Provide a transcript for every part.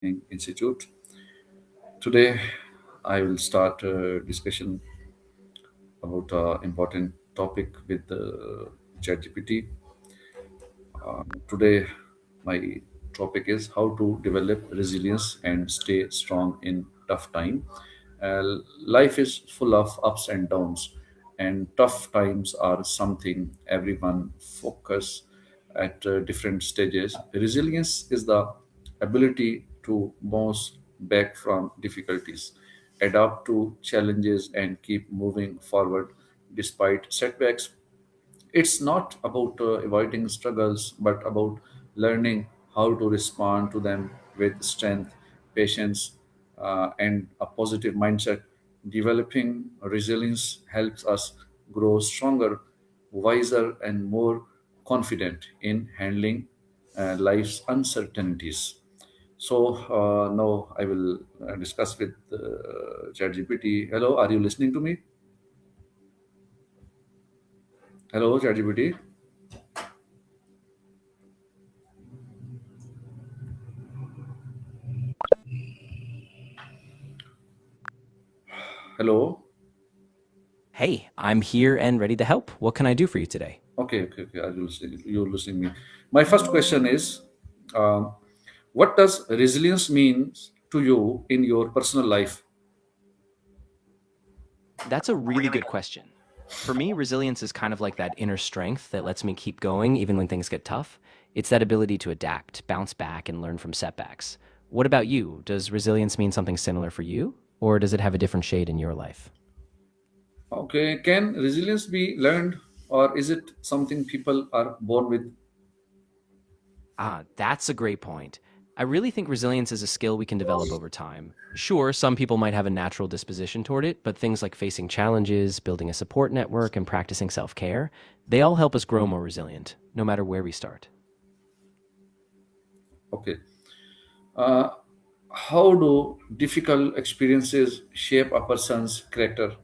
Institute. Today, I will start a discussion about an important topic with ChatGPT. Today, my topic is how to develop resilience and stay strong in tough time. Life is full of ups and downs, and tough times are something everyone focus at different stages. Resilience is the ability to bounce back from difficulties, adapt to challenges, and keep moving forward despite setbacks. It's not about avoiding struggles, but about learning how to respond to them with strength, patience, and a positive mindset. Developing resilience helps us grow stronger, wiser, and more confident in handling life's uncertainties. So now I will discuss with ChatGPT. Hello, are you listening to me? Hello, ChatGPT. Hello. Hey, I'm here and ready to help. What can I do for you today? Okay. Are you listening? You're listening me. My first question is, um, what does resilience mean to you in your personal life? That's a really good question. For me, resilience is kind of like that inner strength that lets me keep going even when things get tough. It's that ability to adapt, bounce back, and learn from setbacks. What about you? Does resilience mean something similar for you? Or does it have a different shade in your life? Okay, can resilience be learned, or is it something people are born with? That's a great point. I really think resilience is a skill we can develop over time. Sure, some people might have a natural disposition toward it, but things like facing challenges, building a support network, and practicing self care, they all help us grow more resilient, no matter where we start. Okay, uh, how do difficult experiences shape a person's character?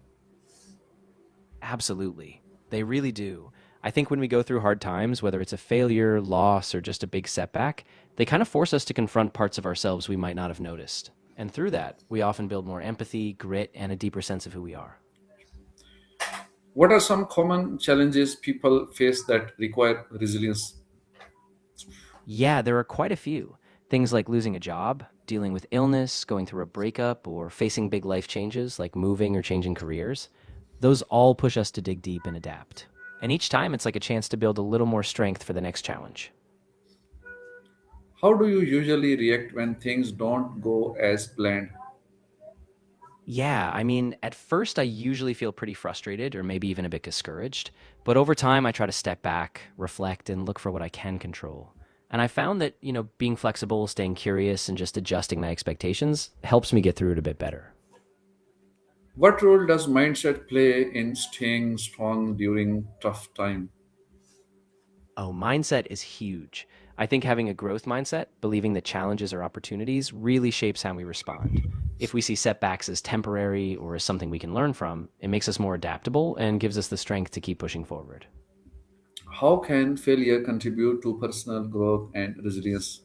Absolutely. They really do. I think when we go through hard times, whether it's a failure, loss, or just a big setback, they kind of force us to confront parts of ourselves we might not have noticed. And through that, we often build more empathy, grit, and a deeper sense of who we are. What are some common challenges people face that require resilience? Yeah, there are quite a few. Things like losing a job, dealing with illness, going through a breakup, or facing big life changes like moving or changing careers. Those all push us to dig deep and adapt. And each time it's like a chance to build a little more strength for the next challenge. How do you usually react when things don't go as planned? Yeah, I mean, at first I usually feel pretty frustrated or maybe even a bit discouraged, but over time I try to step back, reflect, and look for what I can control. And I found that, being flexible, staying curious, and just adjusting my expectations helps me get through it a bit better. What role does mindset play in staying strong during tough time? Oh, mindset is huge. I think having a growth mindset, believing that challenges are opportunities, really shapes how we respond. If we see setbacks as temporary or as something we can learn from, it makes us more adaptable and gives us the strength to keep pushing forward. How can failure contribute to personal growth and resilience?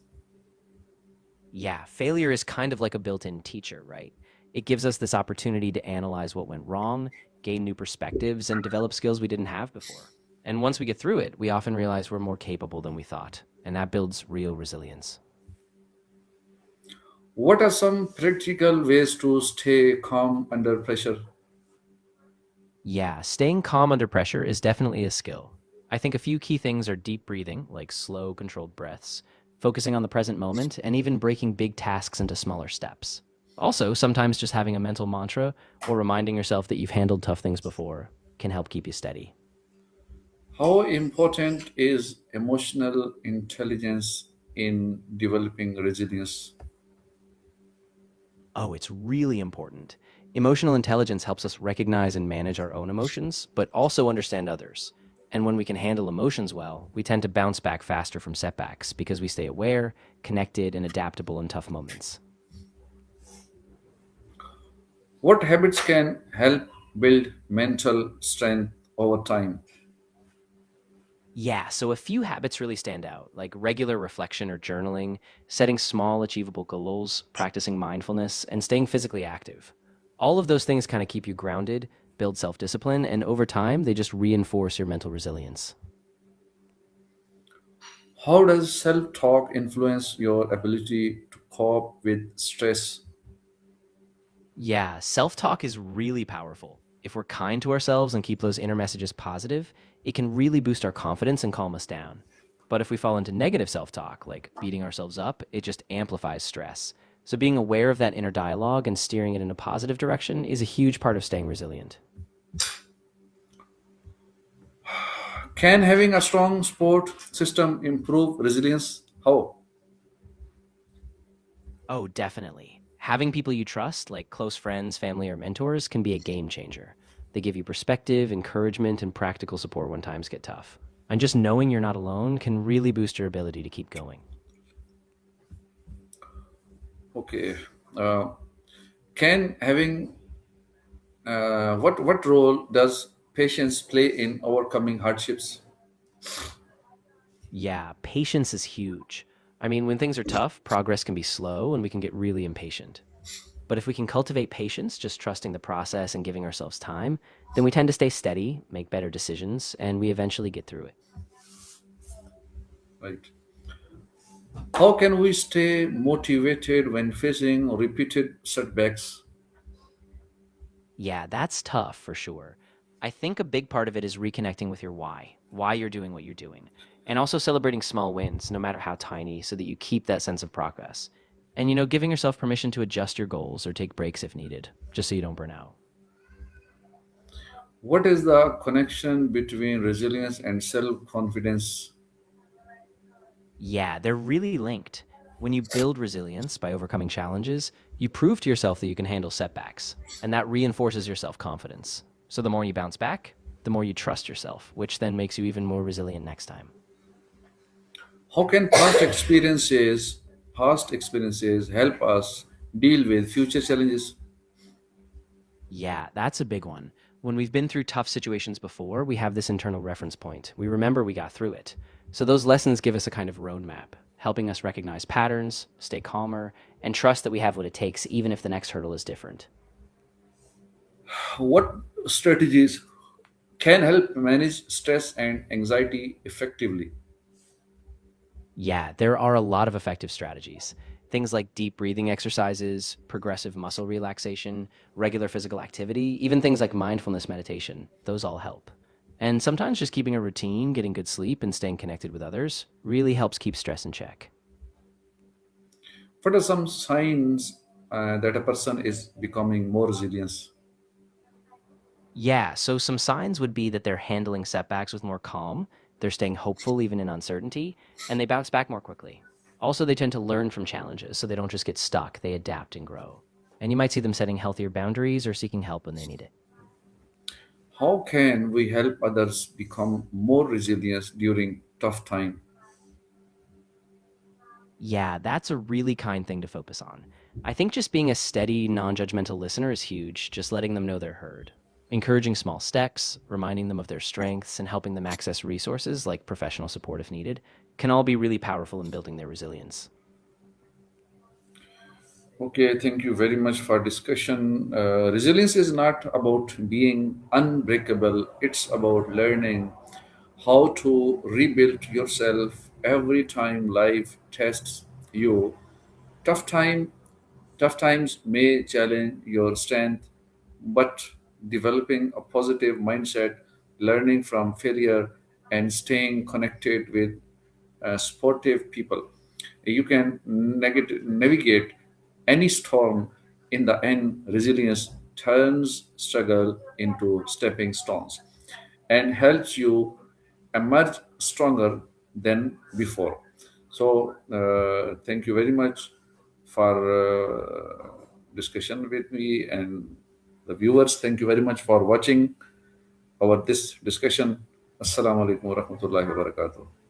Yeah, failure is kind of like a built in teacher, right? It gives us this opportunity to analyze what went wrong, gain new perspectives, and develop skills we didn't have before. And once we get through it, we often realize we're more capable than we thought, and that builds real resilience. What are some practical ways to stay calm under pressure? Yeah, staying calm under pressure is definitely a skill. I think a few key things are deep breathing, like slow, controlled breaths, focusing on the present moment, and even breaking big tasks into smaller steps. Also, sometimes just having a mental mantra or reminding yourself that you've handled tough things before can help keep you steady. How important is emotional intelligence in developing resilience? Oh, it's really important. Emotional intelligence helps us recognize and manage our own emotions, but also understand others. And when we can handle emotions well, we tend to bounce back faster from setbacks because we stay aware, connected, and adaptable in tough moments. What habits can help build mental strength over time? Yeah, so a few habits really stand out, like regular reflection or journaling, setting small, achievable goals, practicing mindfulness, and staying physically active. All of those things kind of keep you grounded, build self discipline, and over time, they just reinforce your mental resilience. How does self talk influence your ability to cope with stress? Yeah, self talk is really powerful. If we're kind to ourselves and keep those inner messages positive, it can really boost our confidence and calm us down. But if we fall into negative self talk, like beating ourselves up, it just amplifies stress. So being aware of that inner dialogue and steering it in a positive direction is a huge part of staying resilient. Can having a strong support system improve resilience? How? Oh, definitely. Having people you trust, like close friends, family, or mentors, can be a game changer. They give you perspective, encouragement, and practical support when times get tough. And just knowing you're not alone can really boost your ability to keep going. Okay. Uh, can having what role does patience play in overcoming hardships? Yeah, patience is huge. I mean, when things are tough, progress can be slow and we can get really impatient. But if we can cultivate patience, just trusting the process and giving ourselves time, then we tend to stay steady, make better decisions, and we eventually get through it. Right. How can we stay motivated when facing repeated setbacks? Yeah, that's tough for sure. I think a big part of it is reconnecting with your why you're doing what you're doing, and also celebrating small wins, no matter how tiny, so that you keep that sense of progress. And, giving yourself permission to adjust your goals or take breaks if needed, just so you don't burn out. What is the connection between resilience and self confidence? Yeah, they're really linked. When you build resilience by overcoming challenges, you prove to yourself that you can handle setbacks, and that reinforces your self confidence. So the more you bounce back, the more you trust yourself, which then makes you even more resilient next time. How can past experiences help us deal with future challenges? Yeah, that's a big one. When we've been through tough situations before, we have this internal reference point. We remember we got through it. So those lessons give us a kind of roadmap, helping us recognize patterns, stay calmer, and trust that we have what it takes, even if the next hurdle is different. What strategies can help manage stress and anxiety effectively? Yeah, there are a lot of effective strategies. Things like deep breathing exercises, progressive muscle relaxation, regular physical activity, even things like mindfulness meditation, those all help. And sometimes just keeping a routine, getting good sleep, and staying connected with others really helps keep stress in check. What are some signs that a person is becoming more resilient? Yeah, so some signs would be that they're handling setbacks with more calm, they're staying hopeful even in uncertainty, and they bounce back more quickly. Also, they tend to learn from challenges, so they don't just get stuck, they adapt and grow. And you might see them setting healthier boundaries or seeking help when they need it. How can we help others become more resilient during tough time? Yeah, that's a really kind thing to focus on. I think just being a steady, non judgmental listener is huge, just letting them know they're heard. Encouraging small steps, reminding them of their strengths, and helping them access resources like professional support if needed can all be really powerful in building their resilience. Okay, thank you very much for discussion. Resilience is not about being unbreakable. It's about learning how to rebuild yourself every time life tests you. Tough time, tough times may challenge your strength, but developing a positive mindset, learning from failure, and staying connected with sportive people, you can navigate any storm. In the end, resilience turns struggle into stepping stones and helps you emerge stronger than before. So, thank you very much for discussion with me and the viewers. Thank you very much for watching our this discussion. Assalamu alaikum wa rahmatullahi wa barakatuh.